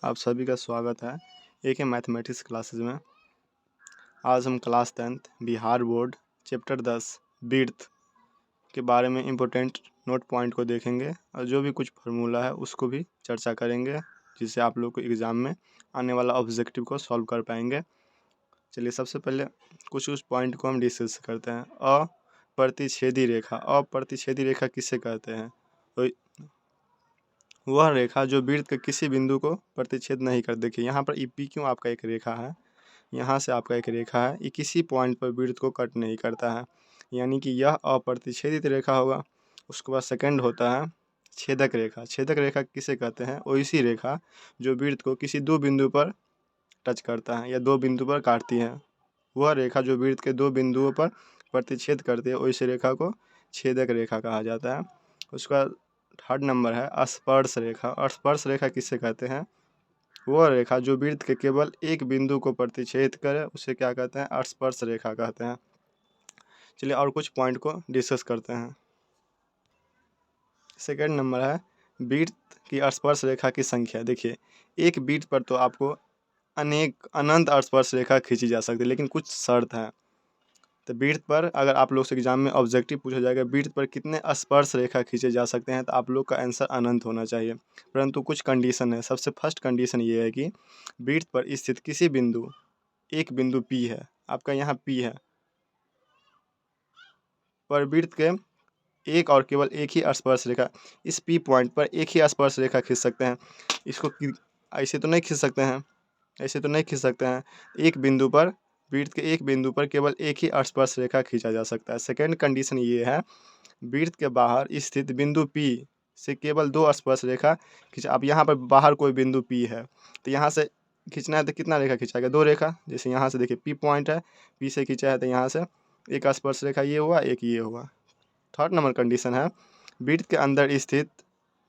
आप सभी का स्वागत है एक मैथमेटिक्स क्लासेस में। आज हम class 10th Bihar board chapter 10 width के बारे में इम्पोर्टेंट नोट पॉइंट को देखेंगे और जो भी कुछ फार्मूला है उसको भी चर्चा करेंगे, जिससे आप लोग को एग्ज़ाम में आने वाला ऑब्जेक्टिव को सॉल्व कर पाएंगे। चलिए सबसे पहले कुछ पॉइंट को हम डिस्कस करते हैं। अप्रतिच्छेदी रेखा। अप्रतिच्छेदी रेखा किससे कहते हैं? तो वह रेखा जो वृत्त के किसी बिंदु को प्रतिच्छेद नहीं कर। देखिए यहाँ पर पी क्यों आपका एक रेखा है, यहाँ से आपका एक रेखा है, ये किसी पॉइंट पर वृत्त को कट नहीं करता है, यानी कि यह अप्रतिच्छेदित रेखा होगा। उसके बाद सेकंड होता है छेदक रेखा। छेदक रेखा किसे कहते हैं? वैसी रेखा जो वृत्त को किसी दो बिंदु पर टच करता है या दो बिंदु पर काटती है। वह रेखा जो वृत्त के दो बिंदुओं पर प्रतिच्छेद करती है, वैसी रेखा को छेदक रेखा कहा जाता है। उसका थर्ड नंबर है स्पर्श रेखा। स्पर्श रेखा किससे कहते हैं? वह रेखा जो वृत्त के केवल एक बिंदु को प्रतिच्छेद करे उसे क्या कहते हैं? स्पर्श रेखा कहते हैं। चलिए और कुछ पॉइंट को डिस्कस करते हैं। सेकंड नंबर है वृत्त की स्पर्श रेखा की संख्या। देखिए एक वृत्त पर तो आपको अनंत स्पर्श रेखा खींची जा सकती है, लेकिन कुछ शर्त है। तो वृत्त पर अगर आप लोग से एग्जाम में ऑब्जेक्टिव पूछा जाएगा वृत्त पर कितने स्पर्श रेखा खींचे जा सकते हैं, तो आप लोग का आंसर अनंत होना चाहिए। परंतु कुछ कंडीशन है। सबसे फर्स्ट कंडीशन ये है कि वृत्त पर स्थित किसी बिंदु, एक बिंदु P है, आपका यहाँ P है, पर वृत्त के एक और केवल एक ही स्पर्श रेखा, इस P पॉइंट पर एक ही स्पर्श रेखा खींच सकते हैं। इसको ऐसे तो नहीं खींच सकते हैं, ऐसे तो नहीं खींच सकते हैं। एक बिंदु पर, वृत्त के एक बिंदु पर केवल एक ही स्पर्श रेखा खींचा जा सकता है। सेकेंड कंडीशन ये है वृत्त के बाहर स्थित बिंदु P से केवल दो स्पर्श रेखा खींचा। अब यहाँ पर बाहर कोई बिंदु P है तो यहाँ से खींचना है तो कितना रेखा खींचाएगा? दो रेखा। जैसे यहाँ से देखिए P पॉइंट है, P से खींचा है तो यहाँ से एक स्पर्श रेखा ये हुआ, एक ये हुआ। थर्ड नंबर कंडीशन है वृत्त के अंदर स्थित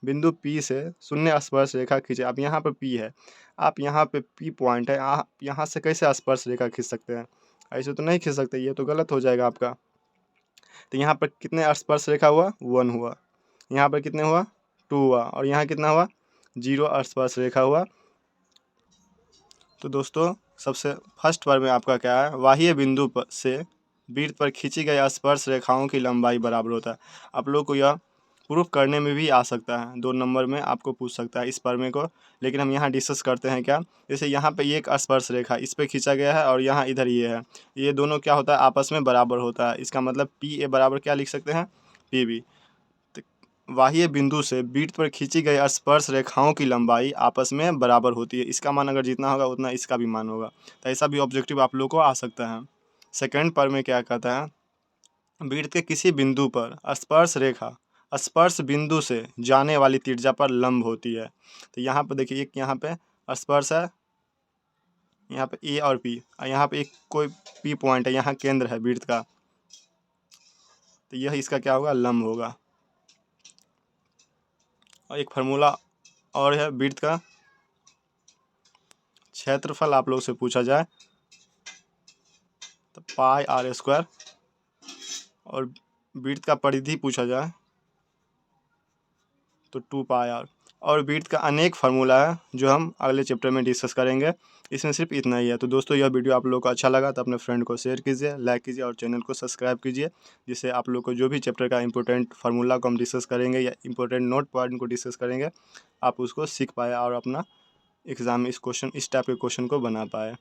बिंदु P से शून्य स्पर्श रेखा खींचे। अब यहाँ पर P है, आप यहाँ पे P पॉइंट है, आप यहाँ से कैसे स्पर्श रेखा खींच सकते हैं? ऐसे तो नहीं खींच सकते, ये तो गलत हो जाएगा आपका। तो यहाँ पर कितने स्पर्श रेखा हुआ? 1 हुआ। यहाँ पर कितने हुआ? 2 हुआ। और यहाँ कितना हुआ? 0 स्पर्श रेखा हुआ। तो दोस्तों सबसे फर्स्ट पर में आपका क्या है? बाह्य बिंदु पर से वृत्त पर खींची गई स्पर्श रेखाओं की लंबाई बराबर होता है। आप लोग को यह प्रूफ करने में भी आ सकता है, 2 नंबर में आपको पूछ सकता है इस परमे को, लेकिन हम यहाँ डिस्कस करते हैं क्या। जैसे यहाँ पे एक स्पर्श रेखा इस पे खींचा गया है और यहाँ इधर ये है, ये दोनों क्या होता है? आपस में बराबर होता है। इसका मतलब पी ए बराबर क्या लिख सकते हैं? P B. बाह्य बिंदु से वृत्त पर खींची गई स्पर्श रेखाओं की लंबाई आपस में बराबर होती है। इसका मान अगर जितना होगा उतना इसका भी मान होगा। तो ऐसा भी ऑब्जेक्टिव आप लोग को आ सकता है। सेकंड पर में क्या कहता है? वृत्त के किसी बिंदु पर स्पर्श रेखा स्पर्श बिंदु से जाने वाली त्रिज्या पर लंब होती है। तो यहाँ पर देखिए एक यहाँ पे स्पर्श है, यहाँ पे ए और पी, और यहाँ पे एक कोई पी पॉइंट है, यहाँ केंद्र है वृत्त का, तो यह इसका क्या होगा? लंब होगा। और एक फार्मूला और है वृत्त का क्षेत्रफल आप लोग से पूछा जाए तो πr², और वृत्त का परिधि पूछा जाए तो 2πr। और वृत्त का अनेक फार्मूला है जो हम अगले चैप्टर में डिस्कस करेंगे। इसमें सिर्फ इतना ही है। तो दोस्तों यह वीडियो आप लोगों को अच्छा लगा तो अपने फ्रेंड को शेयर कीजिए, लाइक कीजिए और चैनल को सब्सक्राइब कीजिए, जिससे आप लोग को जो भी चैप्टर का इंपॉर्टेंट फार्मूला को हम डिस्कस करेंगे या इंपॉर्टेंट नोट पॉइंट को डिस्कस करेंगे, आप उसको सीख पाए और अपना एग्ज़ाम में इस टाइप के क्वेश्चन को बना पाए।